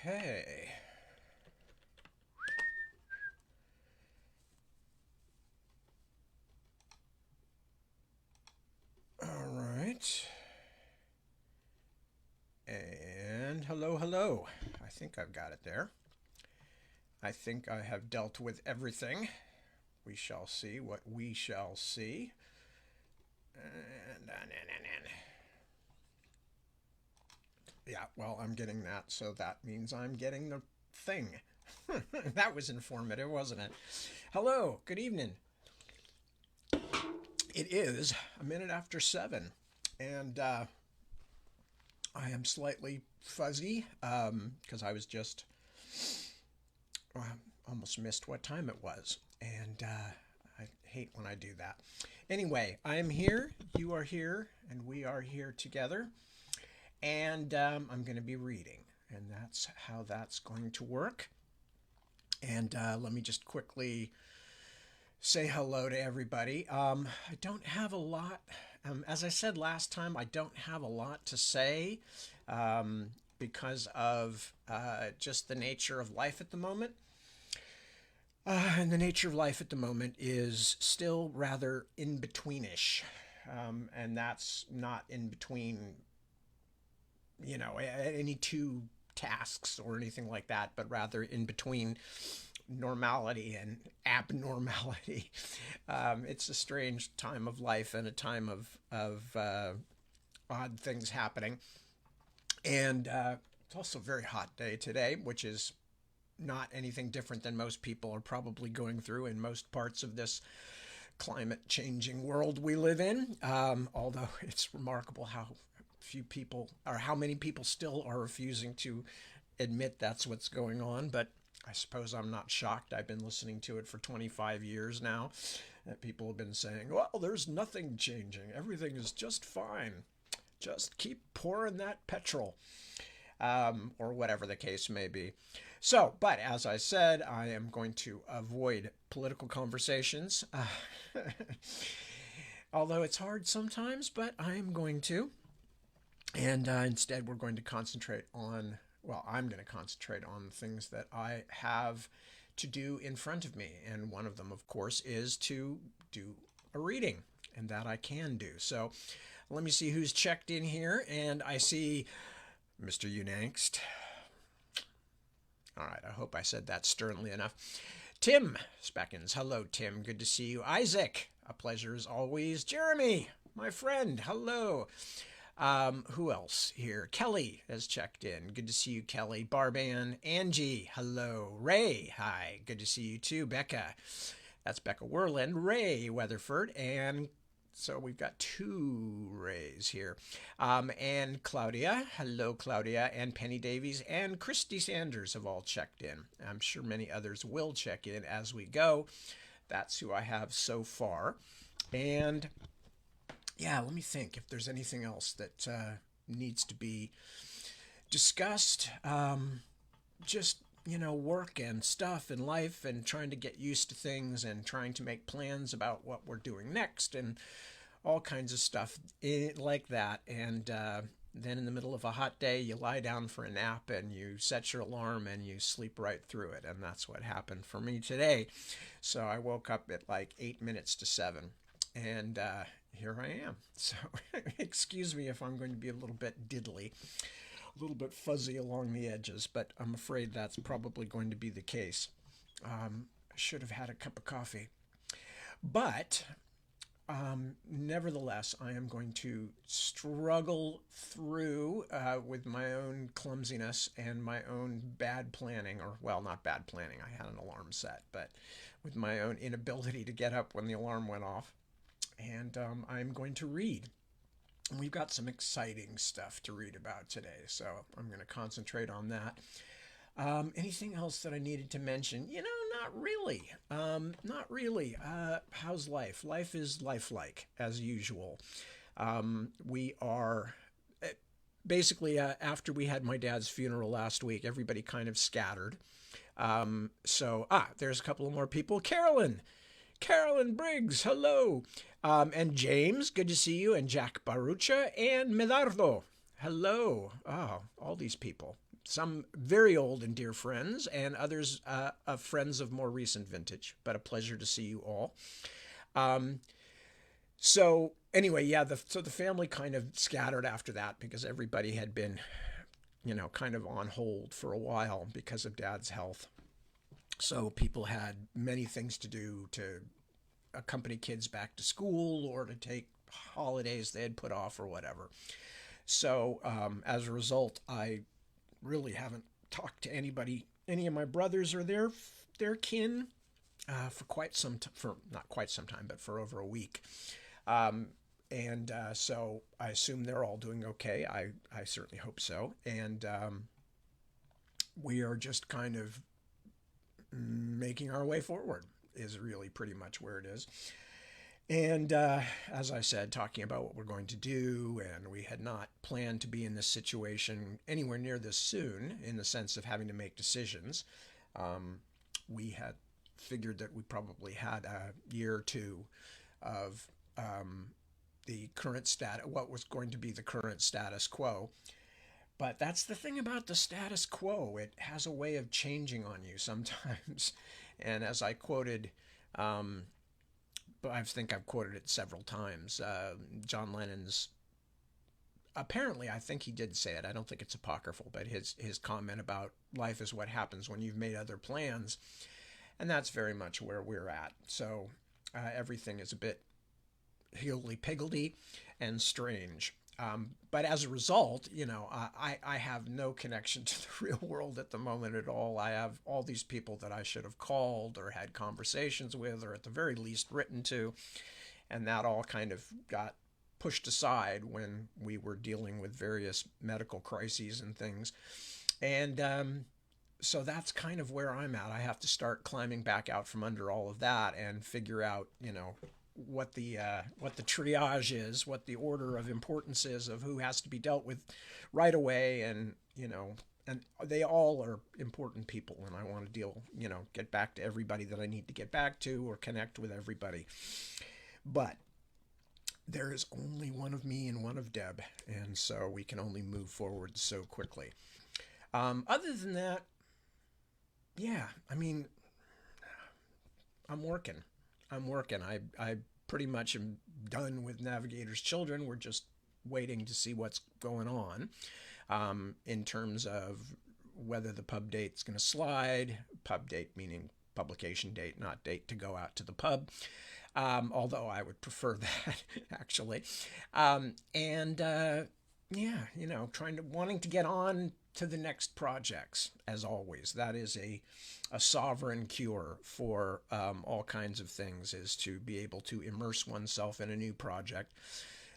Okay. All right. And hello, hello. I think I've got it there. I think I have dealt with everything. We shall see what we shall see. And yeah, well, I'm getting that, so that means I'm getting the thing. That was informative, wasn't it? Hello, good evening. It is a minute after 7, and I am slightly fuzzy because I was just uh, almost missed what time it was, and I hate when I do that. Anyway, I am here, you are here, and we are here together, and I'm going to be reading, and that's how that's going to work. And let me just quickly say hello to everybody. I don't have a lot. As I said last time, I don't have a lot to say because of just the nature of life at the moment. And the nature of life at the moment is still rather in betweenish. And that's not in between, any two tasks or anything like that, but rather in between normality and abnormality. It's a strange time of life and a time of odd things happening. And it's also a very hot day today, which is not anything different than most people are probably going through in most parts of this climate changing world we live in. Although it's remarkable how few people or how many people still are refusing to admit that's what's going on. But I suppose I'm not shocked. I've been listening to it for 25 years now. That people have been saying, well, there's nothing changing. Everything is just fine. Just keep pouring that petrol. Or whatever the case may be. So, but as I said, I am going to avoid political conversations. Although it's hard sometimes, but I am going to. And instead, we're going to concentrate on, well, I'm going to concentrate on the things that I have to do in front of me. And one of them, of course, is to do a reading, and that I can do. So let me see who's checked in here. And I see Mr. Unangst. All right, I hope I said that sternly enough. Tim Speckins. Hello, Tim. Good to see you. Isaac. A pleasure as always. Jeremy, my friend. Hello. Who else here? Kelly has checked in. Good to see you, Kelly. Barban. Angie. Hello. Ray. Hi. Good to see you too. Becca. That's Becca Werland. Ray Weatherford. And so we've got two Rays here. And Claudia. Hello, Claudia. And Penny Davies and Christy Sanders have all checked in. I'm sure many others will check in as we go. That's who I have so far. And yeah, let me think if there's anything else that needs to be discussed. Just, work and stuff and life and trying to get used to things and trying to make plans about what we're doing next and all kinds of stuff like that. And then in the middle of a hot day, you lie down for a nap and you set your alarm and you sleep right through it. And that's what happened for me today. So I woke up at like 8 minutes to 7. And here I am. So excuse me if I'm going to be a little bit diddly, a little bit fuzzy along the edges, but I'm afraid that's probably going to be the case. I should have had a cup of coffee. But nevertheless, I am going to struggle through with my own clumsiness and my own bad planning, or, well, not bad planning. I had an alarm set, but with my own inability to get up when the alarm went off. And I'm going to read. We've got some exciting stuff to read about today, so I'm going to concentrate on that. Anything else that I needed to mention? Not really. Not really. How's life? Life is lifelike, as usual. We are basically, after we had my dad's funeral last week, everybody kind of scattered. There's a couple of more people. Carolyn Briggs, hello. And James, good to see you. And Jack Barucha and Medardo, hello. Oh, all these people. some very old and dear friends, and others of friends of more recent vintage. But a pleasure to see you all. Um, so anyway, yeah, so the family kind of scattered after that because everybody had been, kind of on hold for a while because of Dad's health. So people had many things to do to accompany kids back to school or to take holidays they had put off or whatever. So as a result, I really haven't talked to anybody, any of my brothers or their kin, for for not quite some time, but for over a week. Um, and so I assume they're all doing okay. I certainly hope so. And we are just kind of making our way forward is really pretty much where it is. And as I said, talking about what we're going to do, and we had not planned to be in this situation anywhere near this soon in the sense of having to make decisions. We had figured that we probably had a year or two of the current status, what was going to be the current status quo. But that's the thing about the status quo. It has a way of changing on you sometimes. And as I quoted, but I think I've quoted it several times, John Lennon's, apparently, I think he did say it. I don't think it's apocryphal, but his comment about life is what happens when you've made other plans. And that's very much where we're at. So everything is a bit higgledy-piggledy and strange. But as a result, I have no connection to the real world at the moment at all. I have all these people that I should have called or had conversations with, or at the very least written to, and that all kind of got pushed aside when we were dealing with various medical crises and things. And so that's kind of where I'm at. I have to start climbing back out from under all of that and figure out, what the triage is, what the order of importance is of who has to be dealt with right away, and and they all are important people, and I want to get back to everybody that I need to get back to or connect with everybody. But there is only one of me and one of Deb, and so we can only move forward so quickly. Other than that, yeah, I mean, I'm working. I pretty much am done with Navigator's Children. We're just waiting to see what's going on in terms of whether the pub date's going to slide. Pub date meaning publication date, not date to go out to the pub. Although I would prefer that actually. And yeah, wanting to get on to the next projects, as always. That is a sovereign cure for all kinds of things, is to be able to immerse oneself in a new project.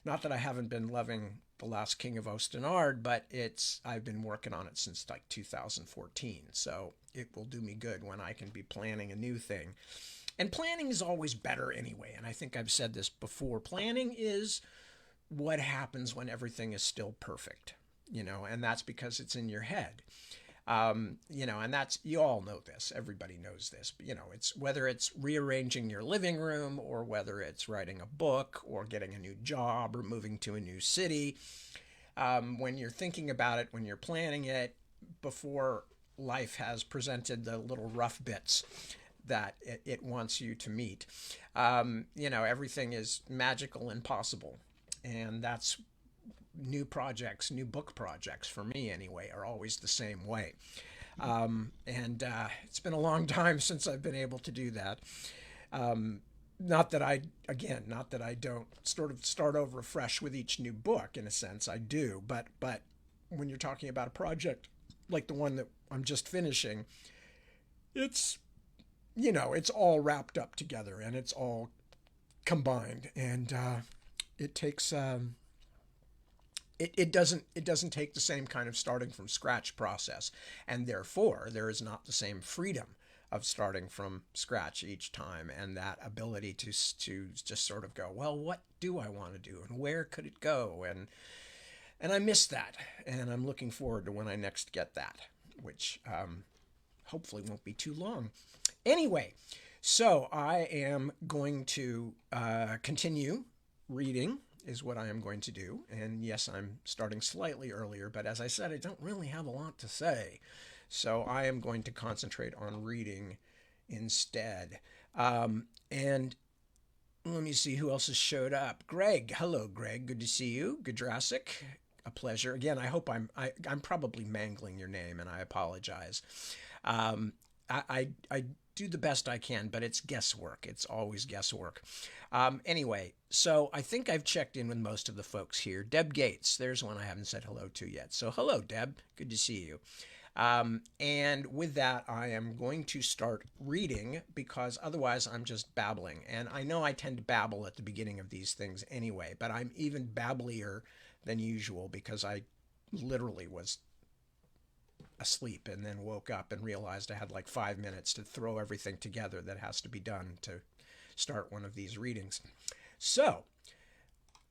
Not that I haven't been loving The Last King of Ostenard, but I've been working on it since like 2014, so it will do me good when I can be planning a new thing. And planning is always better anyway, and I think I've said this before. Planning is what happens when everything is still perfect, and that's because it's in your head. And that's, you all know this, everybody knows this, but it's whether it's rearranging your living room or whether it's writing a book or getting a new job or moving to a new city. When you're thinking about it, when you're planning it before life has presented the little rough bits that it wants you to meet, everything is magical and possible. And that's new book projects for me anyway, are always the same way. And it's been a long time since I've been able to do that. Not that I don't sort of start over afresh with each new book. In a sense, I do. But when you're talking about a project like the one that I'm just finishing, it's all wrapped up together and it's all combined, and it takes. It doesn't take the same kind of starting from scratch process, and therefore there is not the same freedom of starting from scratch each time, and that ability to just sort of go, well, what do I want to do and where could it go, and I miss that, and I'm looking forward to when I next get that, which hopefully won't be too long. Anyway, so I am going to continue reading is what I am going to do. And yes, I'm starting slightly earlier, but as I said, I don't really have a lot to say. So I am going to concentrate on reading instead. And let me see who else has showed up. Greg, hello, Greg. Good to see you. Good Jurassic. A pleasure. Again, I hope I'm probably mangling your name, and I apologize. I do the best I can, but it's guesswork. It's always guesswork. Anyway, so I think I've checked in with most of the folks here. Deb Gates, there's one I haven't said hello to yet. So hello, Deb. Good to see you. And with that, I am going to start reading because otherwise I'm just babbling. And I know I tend to babble at the beginning of these things anyway, but I'm even babblier than usual because I literally was asleep and then woke up and realized I had like 5 minutes to throw everything together that has to be done to start one of these readings. So,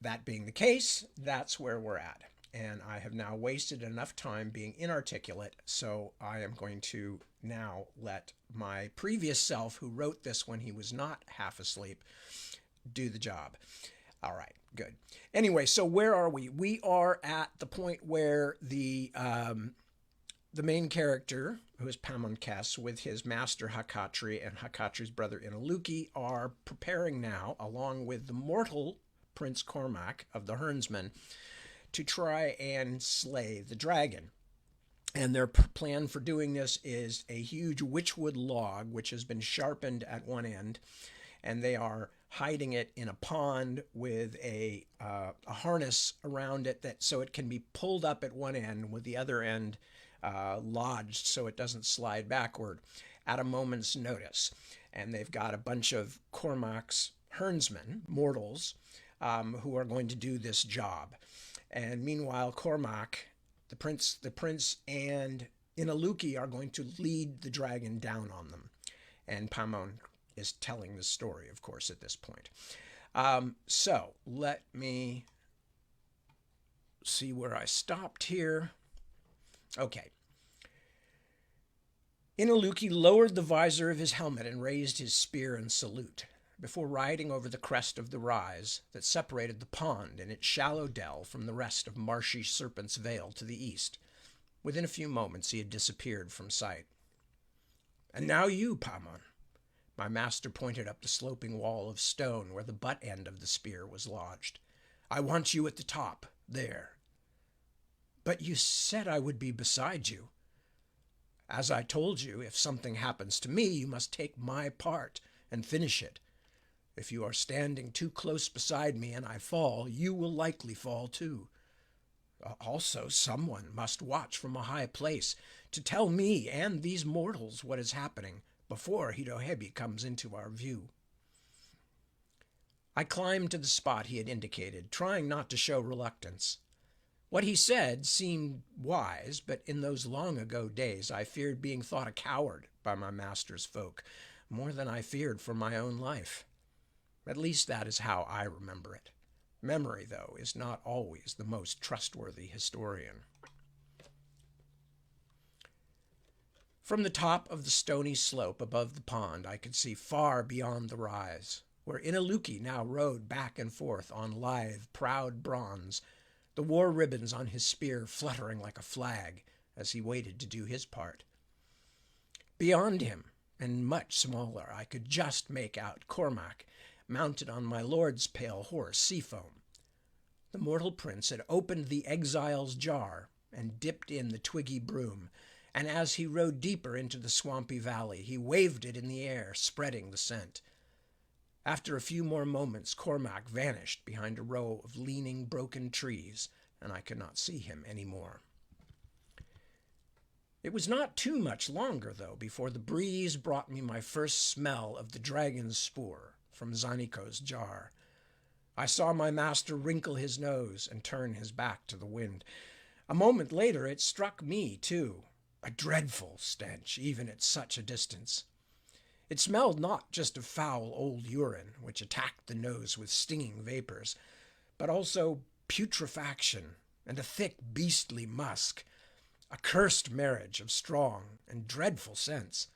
that being the case, that's where we're at. And I have now wasted enough time being inarticulate, so I am going to now let my previous self, who wrote this when he was not half asleep, do the job. All right, good. Anyway, so where are we? We are at the point where the main character, who is Pamonkes, with his master Hakatri and Hakatri's brother Inaluki, are preparing now, along with the mortal Prince Cormac of the Hernsmen, to try and slay the dragon. And their plan for doing this is a huge witchwood log, which has been sharpened at one end, and they are hiding it in a pond with a harness around it so it can be pulled up at one end with the other end lodged so it doesn't slide backward at a moment's notice. And they've got a bunch of Cormac's hernsmen, mortals, who are going to do this job. And meanwhile, Cormac, the prince, and Inaluki are going to lead the dragon down on them. And Pamon is telling the story, of course, at this point. So let me see where I stopped here. Okay. Inaluki lowered the visor of his helmet and raised his spear in salute before riding over the crest of the rise that separated the pond and its shallow dell from the rest of marshy Serpent's Vale to the east. Within a few moments he had disappeared from sight. And now you, Pamon. My master pointed up the sloping wall of stone where the butt end of the spear was lodged. I want you at the top, there. But you said I would be beside you. As I told you, if something happens to me, you must take my part and finish it. If you are standing too close beside me and I fall, you will likely fall too. Also, someone must watch from a high place to tell me and these mortals what is happening before Hirohebi comes into our view. I climbed to the spot he had indicated, trying not to show reluctance. What he said seemed wise, but in those long-ago days I feared being thought a coward by my master's folk, more than I feared for my own life. At least that is how I remember it. Memory, though, is not always the most trustworthy historian. From the top of the stony slope above the pond, I could see far beyond the rise, where Inaluki now rode back and forth on lithe, proud bronze, the war ribbons on his spear fluttering like a flag as he waited to do his part. Beyond him, and much smaller, I could just make out Cormac, mounted on my lord's pale horse, Seafoam. The mortal prince had opened the exile's jar and dipped in the twiggy broom, and as he rode deeper into the swampy valley, he waved it in the air, spreading the scent. After a few more moments, Cormac vanished behind a row of leaning, broken trees, and I could not see him any more. It was not too much longer, though, before the breeze brought me my first smell of the dragon's spoor from Zaniko's jar. I saw my master wrinkle his nose and turn his back to the wind. A moment later it struck me, too, a dreadful stench, even at such a distance. It smelled not just of foul old urine, which attacked the nose with stinging vapors, but also putrefaction and a thick beastly musk, a cursed marriage of strong and dreadful scents.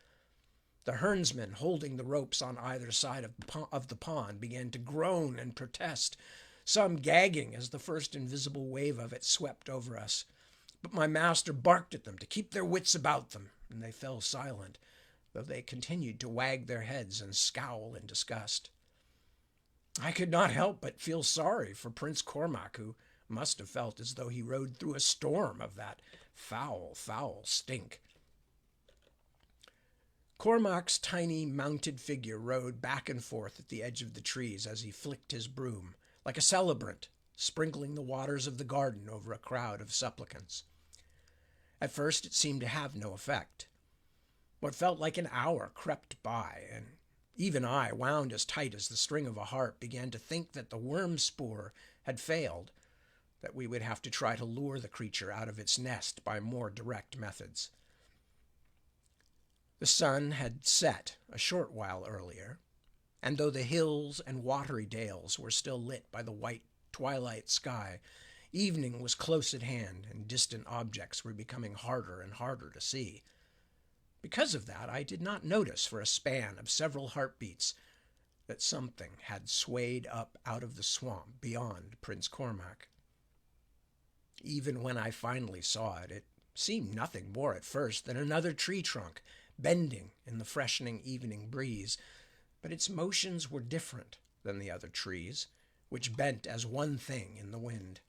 The hernsmen holding the ropes on either side of the pond began to groan and protest. some gagging as the first invisible wave of it swept over us. But my master barked at them to keep their wits about them, and they fell silent, though they continued to wag their heads and scowl in disgust. I could not help but feel sorry for Prince Cormac, who must have felt as though he rode through a storm of that foul, foul stink. Cormac's tiny mounted figure rode back and forth at the edge of the trees as he flicked his broom, like a celebrant sprinkling the waters of the garden over a crowd of supplicants. At first it seemed to have no effect. What felt like an hour crept by, and even I, wound as tight as the string of a harp, began to think that the worm spoor had failed, that we would have to try to lure the creature out of its nest by more direct methods. The sun had set a short while earlier, and though the hills and watery dales were still lit by the white twilight sky, evening was close at hand, and distant objects were becoming harder and harder to see. Because of that, I did not notice for a span of several heartbeats that something had swayed up out of the swamp beyond Prince Cormac. Even when I finally saw it, it seemed nothing more at first than another tree trunk bending in the freshening evening breeze, but its motions were different than the other trees, which bent as one thing in the wind.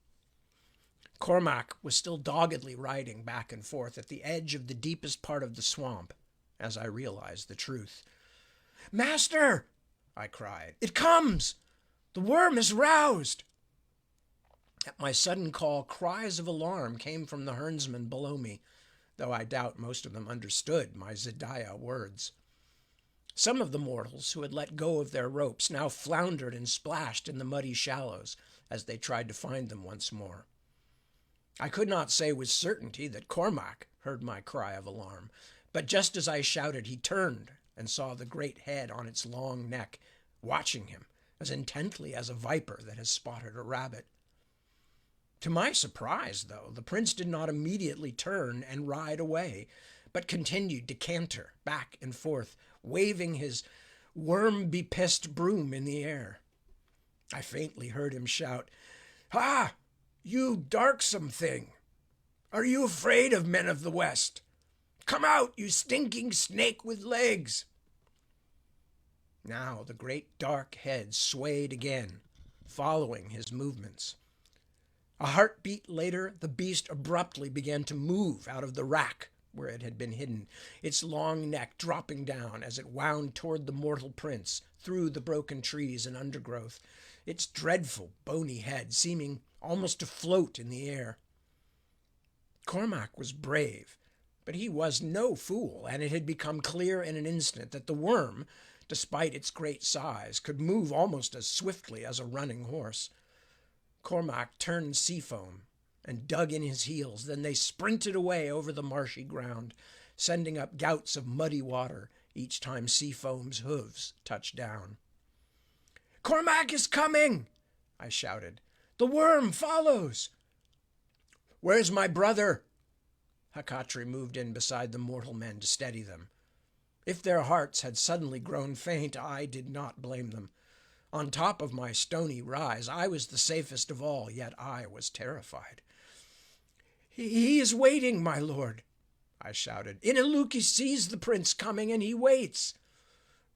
Cormac was still doggedly riding back and forth at the edge of the deepest part of the swamp as I realized the truth. "Master!" I cried. "It comes! The worm is roused!" At my sudden call, cries of alarm came from the herdsmen below me, though I doubt most of them understood my Zediah words. Some of the mortals who had let go of their ropes now floundered and splashed in the muddy shallows as they tried to find them once more. I could not say with certainty that Cormac heard my cry of alarm, but just as I shouted, he turned and saw the great head on its long neck, watching him as intently as a viper that has spotted a rabbit. To my surprise, though, the prince did not immediately turn and ride away, but continued to canter back and forth, waving his worm-bepissed broom in the air. I faintly heard him shout, "Ha! You darksome thing! Are you afraid of men of the West? Come out, you stinking snake with legs!" Now the great dark head swayed again, following his movements. A heartbeat later, the beast abruptly began to move out of the rack where it had been hidden, its long neck dropping down as it wound toward the mortal prince through the broken trees and undergrowth, its dreadful bony head seeming almost to float in the air. Cormac was brave, but he was no fool, and it had become clear in an instant that the worm, despite its great size, could move almost as swiftly as a running horse. Cormac turned Seafoam and dug in his heels. Then they sprinted away over the marshy ground, sending up gouts of muddy water each time Seafoam's hooves touched down. "Cormac is coming!" I shouted. "The worm follows!" "Where's my brother?" Hakatri moved in beside the mortal men to steady them. If their hearts had suddenly grown faint, I did not blame them. On top of my stony rise, I was the safest of all, yet I was terrified. He is waiting, my lord," I shouted. "Inaluki sees the prince coming, and he waits."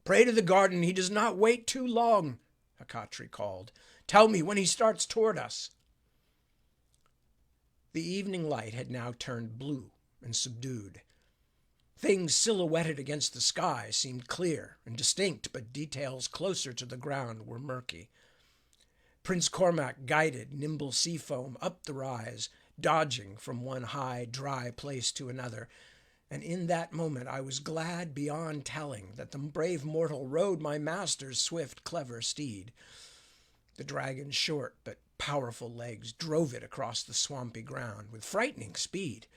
"Pray to the garden he does not wait too long," Hakatri called. "Tell me when he starts toward us." The evening light had now turned blue and subdued. Things silhouetted against the sky seemed clear and distinct, but details closer to the ground were murky. Prince Cormac guided nimble Seafoam up the rise, dodging from one high, dry place to another, and in that moment I was glad beyond telling that the brave mortal rode my master's swift, clever steed. The dragon's short but powerful legs drove it across the swampy ground with frightening speed,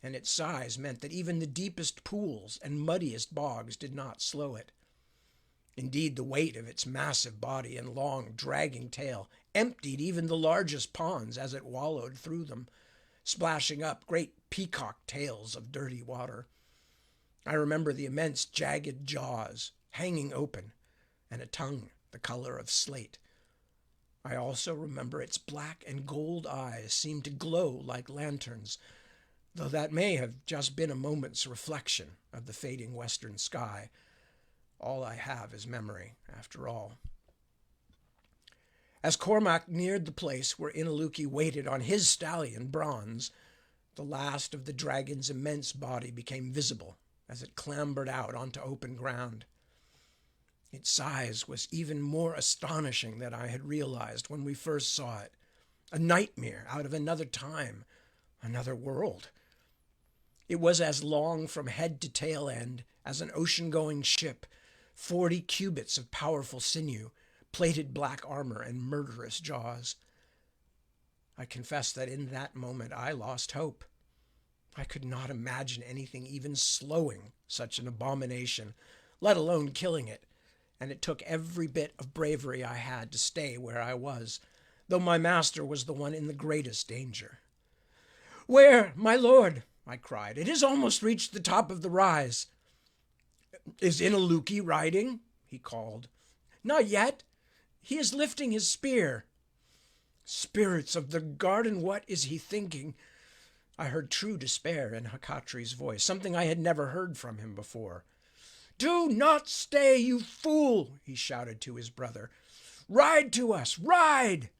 and its size meant that even the deepest pools and muddiest bogs did not slow it. Indeed, the weight of its massive body and long, dragging tail emptied even the largest ponds as it wallowed through them, splashing up great peacock tails of dirty water. I remember the immense jagged jaws hanging open and a tongue the color of slate. I also remember its black and gold eyes seemed to glow like lanterns, though that may have just been a moment's reflection of the fading western sky. All I have is memory, after all. As Cormac neared the place where Inaluki waited on his stallion, Bronze, the last of the dragon's immense body became visible as it clambered out onto open ground. Its size was even more astonishing than I had realized when we first saw it. A nightmare out of another time, another world. It was as long from head to tail end as an ocean-going ship, 40 cubits of powerful sinew, plated black armor, and murderous jaws. I confess that in that moment I lost hope. I could not imagine anything even slowing such an abomination, let alone killing it, and it took every bit of bravery I had to stay where I was, though my master was the one in the greatest danger. "Where, my lord?" I cried. "It has almost reached the top of the rise." "Is Inaluki riding?" he called. "Not yet. He is lifting his spear." "Spirits of the garden, what is he thinking?" I heard true despair in Hakatri's voice, something I had never heard from him before. "Do not stay, you fool!" he shouted to his brother. "Ride to us! Ride!"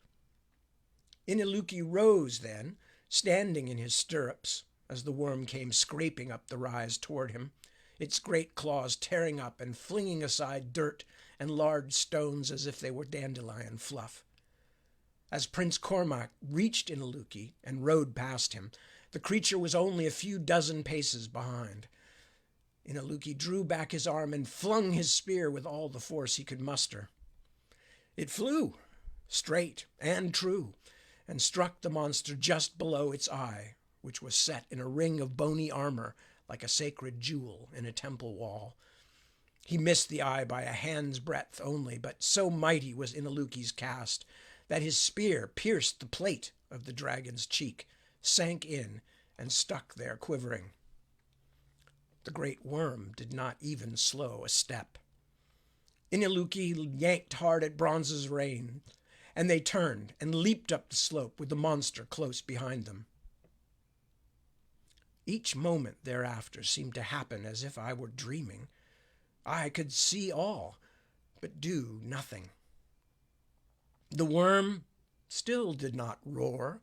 Inaluki rose then, standing in his stirrups, as the worm came scraping up the rise toward him, its great claws tearing up and flinging aside dirt and large stones as if they were dandelion fluff. As Prince Cormac reached Inaluki and rode past him, the creature was only a few dozen paces behind. Inaluki drew back his arm and flung his spear with all the force he could muster. It flew, straight and true, and struck the monster just below its eye, which was set in a ring of bony armor like a sacred jewel in a temple wall. He missed the eye by a hand's breadth only, but so mighty was Inaluki's cast that his spear pierced the plate of the dragon's cheek, sank in, and stuck there quivering. The great worm did not even slow a step. Inaluki yanked hard at Bronze's rein, and they turned and leaped up the slope with the monster close behind them. Each moment thereafter seemed to happen as if I were dreaming. I could see all, but do nothing. The worm still did not roar,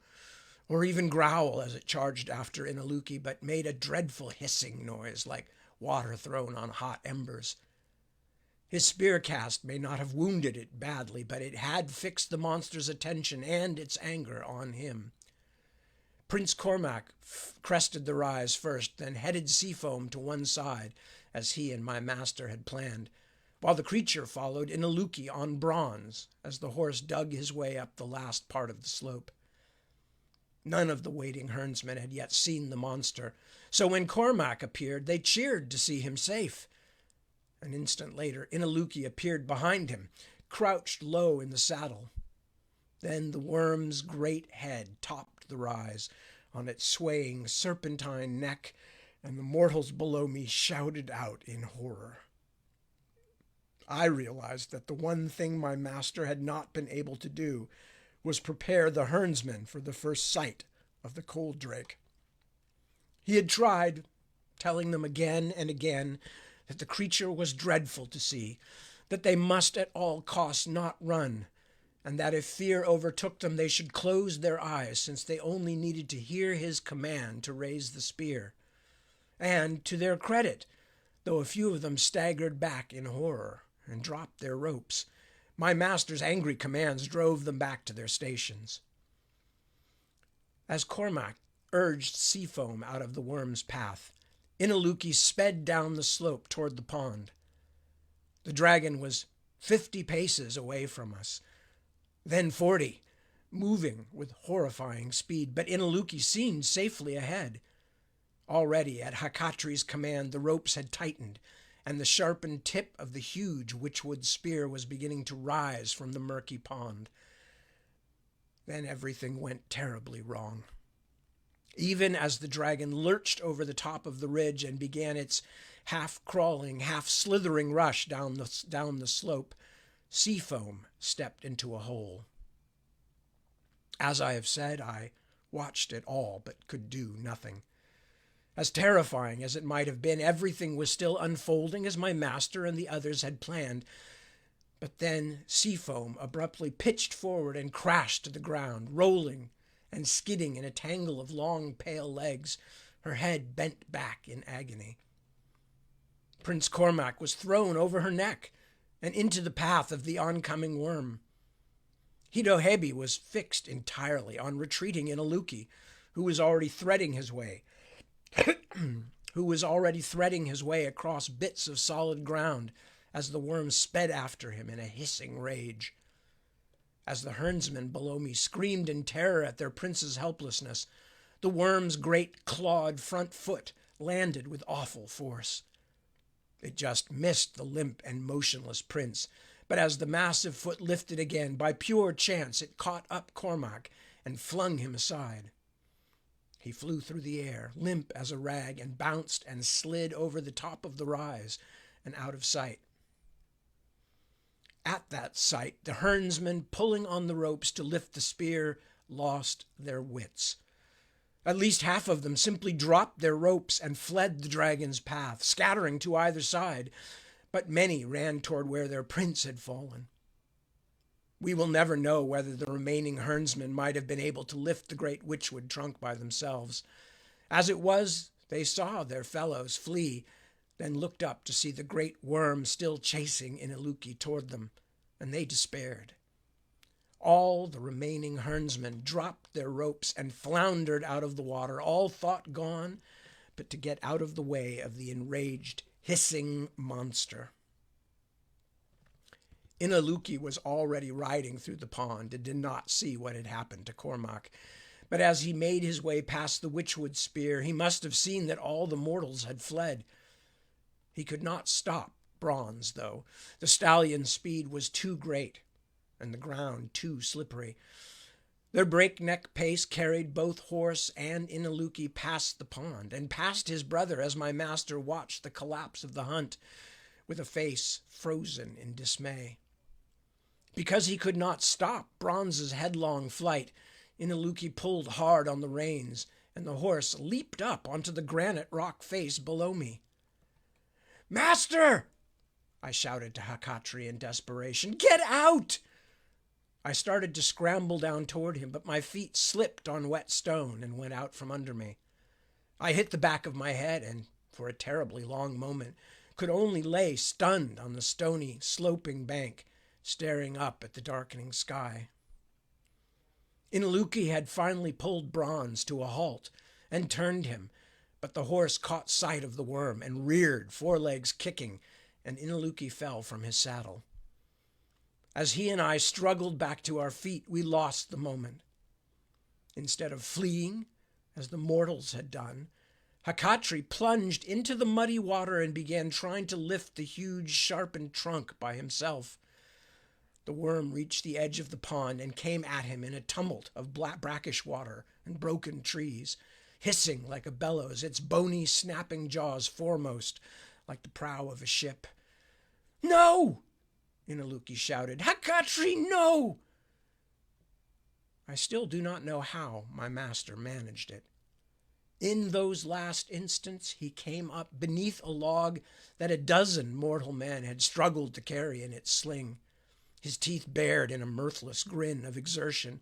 or even growl as it charged after Inaluki, but made a dreadful hissing noise like water thrown on hot embers. His spear cast may not have wounded it badly, but it had fixed the monster's attention and its anger on him. Prince Cormac crested the rise first, then headed Seafoam to one side, as he and my master had planned, while the creature followed Inaluki on Bronze, as the horse dug his way up the last part of the slope. None of the waiting herdsmen had yet seen the monster, so when Cormac appeared, they cheered to see him safe. An instant later, Inaluki appeared behind him, crouched low in the saddle. Then the worm's great head topped the rise on its swaying serpentine neck, and the mortals below me shouted out in horror. I realized that the one thing my master had not been able to do was prepare the herdsmen for the first sight of the cold drake. He had tried, telling them again and again that the creature was dreadful to see, that they must at all costs not run, and that if fear overtook them they should close their eyes, since they only needed to hear his command to raise the spear. And, to their credit, though a few of them staggered back in horror and dropped their ropes, my master's angry commands drove them back to their stations. As Cormac urged Seafoam out of the worm's path, Inaluki sped down the slope toward the pond. The dragon was 50 paces away from us, then 40, moving with horrifying speed, but Inaluki seemed safely ahead. Already, at Hakatri's command, the ropes had tightened, and the sharpened tip of the huge witchwood spear was beginning to rise from the murky pond. Then everything went terribly wrong. Even as the dragon lurched over the top of the ridge and began its half-crawling, half-slithering rush down the slope, Seafoam stepped into a hole. As I have said, I watched it all, but could do nothing. As terrifying as it might have been, everything was still unfolding as my master and the others had planned. But then Seafoam abruptly pitched forward and crashed to the ground, rolling and skidding in a tangle of long, pale legs, her head bent back in agony. Prince Cormac was thrown over her neck and into the path of the oncoming worm. Hidohebi was fixed entirely on retreating Inaluki, who was already threading his way across bits of solid ground as the worm sped after him in a hissing rage. As the herdsmen below me screamed in terror at their prince's helplessness, the worm's great clawed front foot landed with awful force. It just missed the limp and motionless prince, but as the massive foot lifted again, by pure chance it caught up Cormac and flung him aside. He flew through the air, limp as a rag, and bounced and slid over the top of the rise and out of sight. At that sight, the herdsmen pulling on the ropes to lift the spear lost their wits. At least half of them simply dropped their ropes and fled the dragon's path, scattering to either side, but many ran toward where their prince had fallen. We will never know whether the remaining herdsmen might have been able to lift the great witchwood trunk by themselves. As it was, they saw their fellows flee, then looked up to see the great worm still chasing Inaluki toward them, and they despaired. All the remaining herdsmen dropped their ropes and floundered out of the water, all thought gone but to get out of the way of the enraged, hissing monster. Inaluki was already riding through the pond and did not see what had happened to Cormac. But as he made his way past the witchwood spear, he must have seen that all the mortals had fled. He could not stop Bronze, though. The stallion's speed was too great, and the ground too slippery. Their breakneck pace carried both horse and Inaluki past the pond, and past his brother as my master watched the collapse of the hunt, with a face frozen in dismay. Because he could not stop Bronze's headlong flight, Inaluki pulled hard on the reins, and the horse leaped up onto the granite rock face below me. "Master!" I shouted to Hakatri in desperation. "Get out!" I started to scramble down toward him, but my feet slipped on wet stone and went out from under me. I hit the back of my head and, for a terribly long moment, could only lay stunned on the stony, sloping bank, staring up at the darkening sky. Inaluki had finally pulled Bronze to a halt and turned him, but the horse caught sight of the worm and reared, forelegs kicking, and Inaluki fell from his saddle. As he and I struggled back to our feet, we lost the moment. Instead of fleeing, as the mortals had done, Hakatri plunged into the muddy water and began trying to lift the huge, sharpened trunk by himself. The worm reached the edge of the pond and came at him in a tumult of brackish water and broken trees, hissing like a bellows, its bony, snapping jaws foremost like the prow of a ship. "No!" Inaluki shouted. "Hakatri, no!" I still do not know how my master managed it. In those last instants, he came up beneath a log that a dozen mortal men had struggled to carry in its sling, his teeth bared in a mirthless grin of exertion,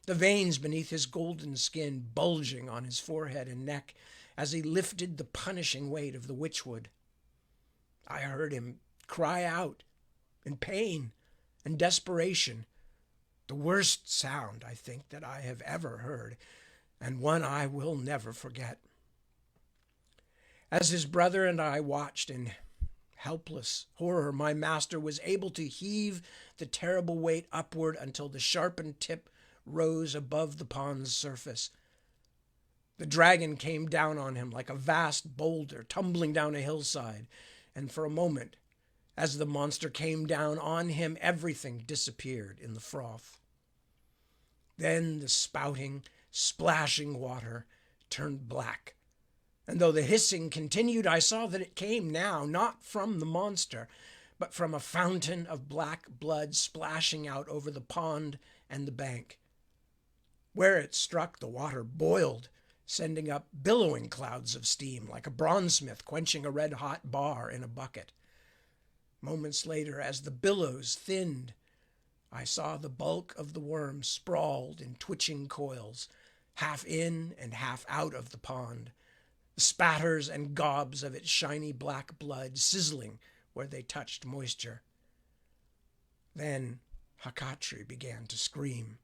the veins beneath his golden skin bulging on his forehead and neck as he lifted the punishing weight of the witchwood. I heard him cry out in pain and desperation, the worst sound, I think, that I have ever heard, and one I will never forget. As his brother and I watched in helpless horror, my master was able to heave the terrible weight upward until the sharpened tip rose above the pond's surface. The dragon came down on him like a vast boulder tumbling down a hillside, and for a moment, as the monster came down on him, everything disappeared in the froth. Then the spouting, splashing water turned black, and though the hissing continued, I saw that it came now not from the monster, but from a fountain of black blood splashing out over the pond and the bank. Where it struck, the water boiled, sending up billowing clouds of steam, like a bronzesmith quenching a red-hot bar in a bucket. Moments later, as the billows thinned, I saw the bulk of the worm sprawled in twitching coils, half in and half out of the pond, the spatters and gobs of its shiny black blood sizzling where they touched moisture. Then Hakatri began to scream.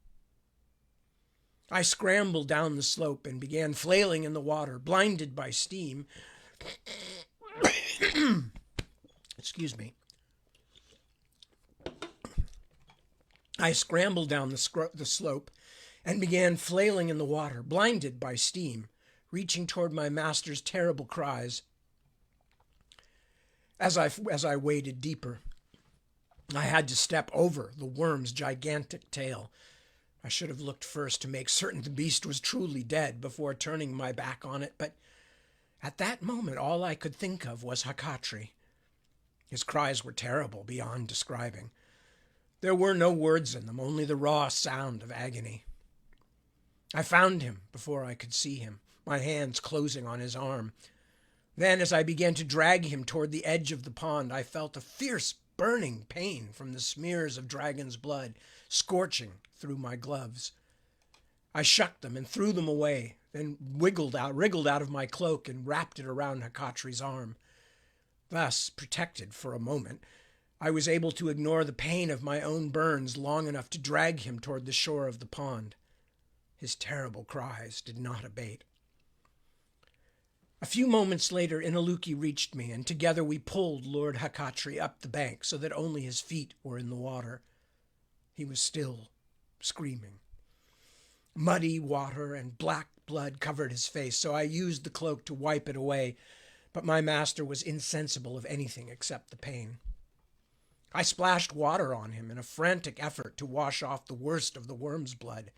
I scrambled down the slope and began flailing in the water, blinded by steam. Excuse me. I scrambled down the slope and began flailing in the water, blinded by steam, reaching toward my master's terrible cries. As I waded deeper, I had to step over the worm's gigantic tail. I should have looked first to make certain the beast was truly dead before turning my back on it, but at that moment all I could think of was Hakatri. His cries were terrible beyond describing. There were no words in them, only the raw sound of agony. I found him before I could see him, my hands closing on his arm. Then, as I began to drag him toward the edge of the pond, I felt a fierce burning pain from the smears of dragon's blood scorching through my gloves. I shucked them and threw them away, then wriggled out of my cloak and wrapped it around Hakatri's arm. Thus, protected for a moment, I was able to ignore the pain of my own burns long enough to drag him toward the shore of the pond. His terrible cries did not abate. A few moments later, Inaluki reached me, and together we pulled Lord Hakatri up the bank so that only his feet were in the water. He was still screaming. Muddy water and black blood covered his face, so I used the cloak to wipe it away, but my master was insensible of anything except the pain. I splashed water on him in a frantic effort to wash off the worst of the worm's blood.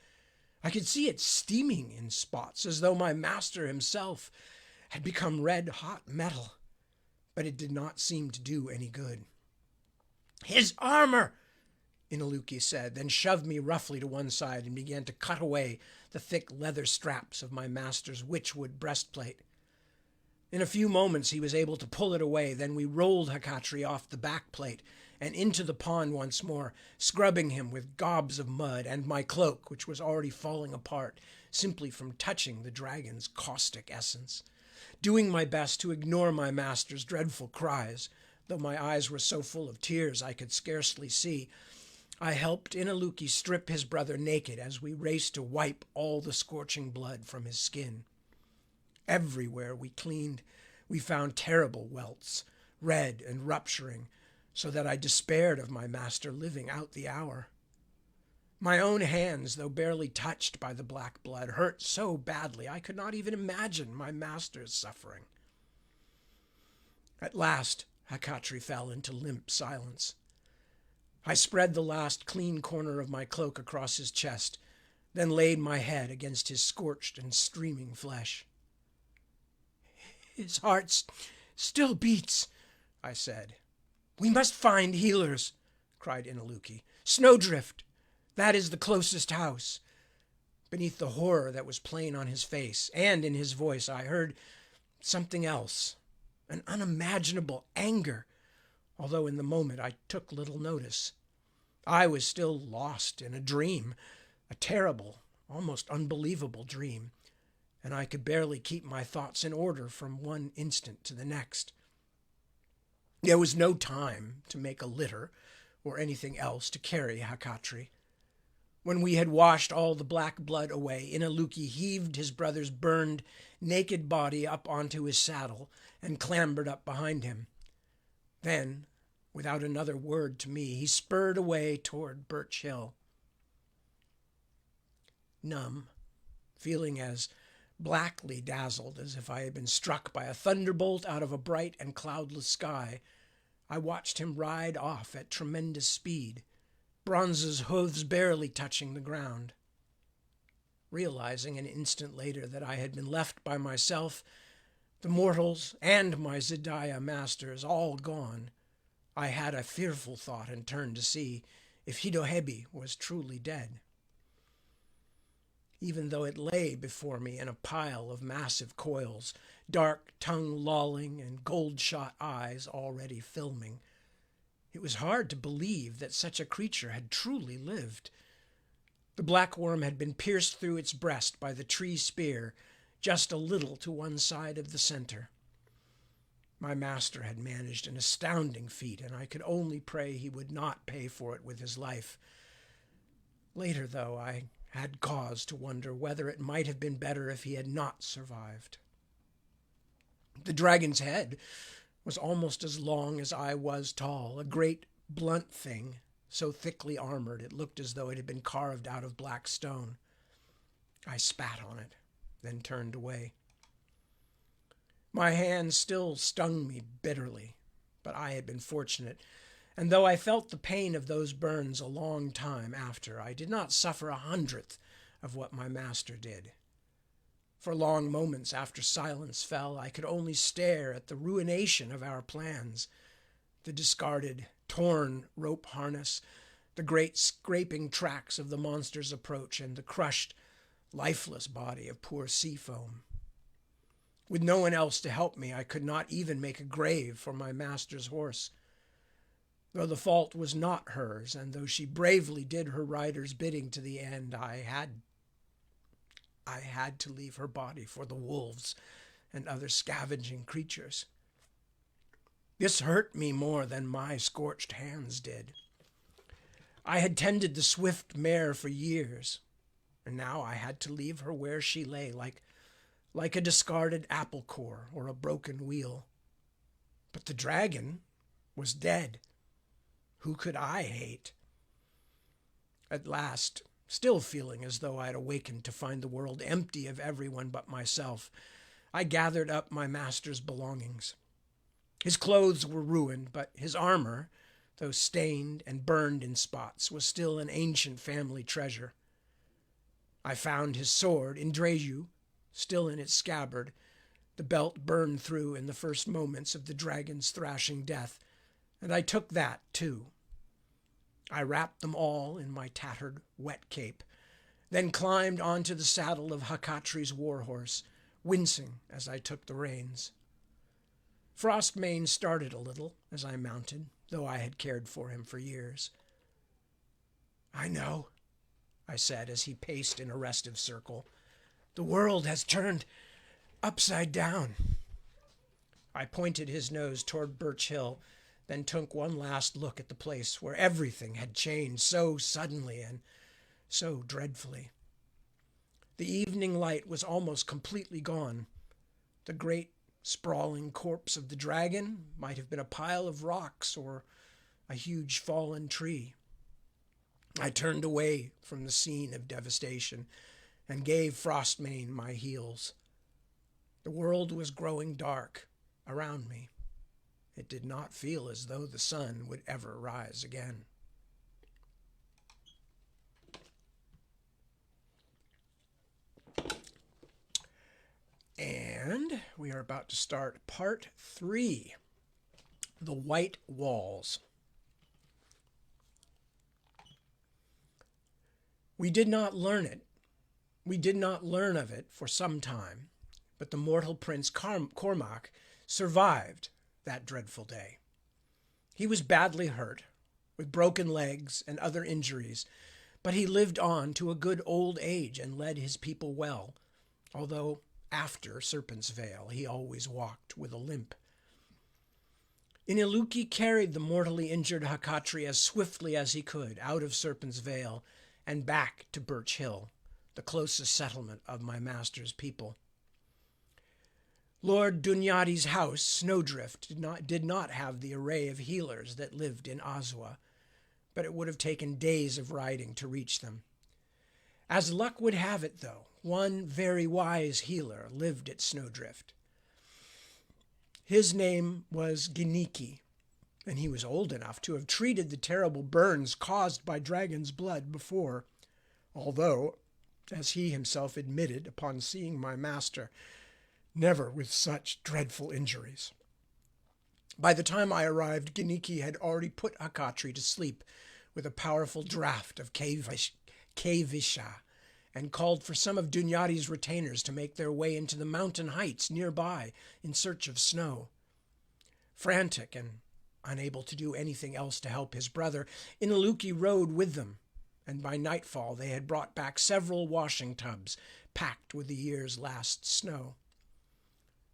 I could see it steaming in spots, as though my master himself had become red-hot metal, but it did not seem to do any good. "His armor!" Inaluki said, then shoved me roughly to one side and began to cut away the thick leather straps of my master's witchwood breastplate. In a few moments he was able to pull it away, then we rolled Hakatri off the back plate and into the pond once more, scrubbing him with gobs of mud and my cloak, which was already falling apart simply from touching the dragon's caustic essence. Doing my best to ignore my master's dreadful cries, though my eyes were so full of tears I could scarcely see, I helped Inaluki strip his brother naked as we raced to wipe all the scorching blood from his skin. Everywhere we cleaned, we found terrible welts, red and rupturing, so that I despaired of my master living out the hour. My own hands, though barely touched by the black blood, hurt so badly I could not even imagine my master's suffering. At last, Hakatri fell into limp silence. I spread the last clean corner of my cloak across his chest, then laid my head against his scorched and streaming flesh. "His heart still beats," I said. "We must find healers," cried Inaluki. "Snowdrift, that is the closest house." Beneath the horror that was plain on his face and in his voice, I heard something else, an unimaginable anger, although in the moment I took little notice. I was still lost in a dream, a terrible, almost unbelievable dream, and I could barely keep my thoughts in order from one instant to the next. There was no time to make a litter or anything else to carry Hakatri. When we had washed all the black blood away, Inaluki heaved his brother's burned, naked body up onto his saddle and clambered up behind him. Then, without another word to me, he spurred away toward Birch Hill. Numb, feeling as blackly dazzled as if I had been struck by a thunderbolt out of a bright and cloudless sky, I watched him ride off at tremendous speed, Bronze's hooves barely touching the ground. Realizing an instant later that I had been left by myself, the mortals and my Zidaya masters all gone, I had a fearful thought and turned to see if Hidohebi was truly dead. even though it lay before me in a pile of massive coils, dark tongue lolling and gold-shot eyes already filming. It was hard to believe that such a creature had truly lived. The black worm had been pierced through its breast by the tree spear, just a little to one side of the center. My master had managed an astounding feat, and I could only pray he would not pay for it with his life. Later, though, I had cause to wonder whether it might have been better if he had not survived. The dragon's head was almost as long as I was tall, a great blunt thing, so thickly armored it looked as though it had been carved out of black stone. I spat on it, then turned away. My hands still stung me bitterly, but I had been fortunate, and though I felt the pain of those burns a long time after, I did not suffer 1/100th of what my master did. For long moments after silence fell, I could only stare at the ruination of our plans, the discarded, torn rope harness, the great scraping tracks of the monster's approach, and the crushed, lifeless body of poor Seafoam. With no one else to help me, I could not even make a grave for my master's horse. Though the fault was not hers, and though she bravely did her rider's bidding to the end, I had to leave her body for the wolves and other scavenging creatures. This hurt me more than my scorched hands did. I had tended the swift mare for years, and now I had to leave her where she lay, like a discarded apple core or a broken wheel. But the dragon was dead. Who could I hate? At last, still feeling as though I had awakened to find the world empty of everyone but myself, I gathered up my master's belongings. His clothes were ruined, but his armor, though stained and burned in spots, was still an ancient family treasure. I found his sword, Indraju, still in its scabbard, the belt burned through in the first moments of the dragon's thrashing death, and I took that too. I wrapped them all in my tattered, wet cape, then climbed onto the saddle of Hakatri's warhorse, wincing as I took the reins. Frostmane started a little as I mounted, though I had cared for him for years. "I know," I said as he paced in a restive circle. "The world has turned upside down." I pointed his nose toward Birch Hill, then took one last look at the place where everything had changed so suddenly and so dreadfully. The evening light was almost completely gone. The great sprawling corpse of the dragon might have been a pile of rocks or a huge fallen tree. I turned away from the scene of devastation and gave Frostmane my heels. The world was growing dark around me. It did not feel as though the sun would ever rise again. And we are about to start part 3, The White Walls. We did not learn of it for some time, but the mortal Prince Cormac survived that dreadful day. He was badly hurt, with broken legs and other injuries, but he lived on to a good old age and led his people well, although after Serpent's Vale he always walked with a limp. Iniluki carried the mortally injured Hakatri as swiftly as he could out of Serpent's Vale and back to Birch Hill, the closest settlement of my master's people. Lord Dunyadi's house, Snowdrift, did not have the array of healers that lived in Azua, but it would have taken days of riding to reach them. As luck would have it, though, one very wise healer lived at Snowdrift. His name was Giniki, and he was old enough to have treated the terrible burns caused by dragon's blood before, although, as he himself admitted upon seeing my master, never with such dreadful injuries. By the time I arrived, Giniki had already put Hakatri to sleep with a powerful draught of Kvisha, and called for some of Dunyadi's retainers to make their way into the mountain heights nearby in search of snow. Frantic and unable to do anything else to help his brother, Inaluki rode with them, and by nightfall they had brought back several washing tubs packed with the year's last snow.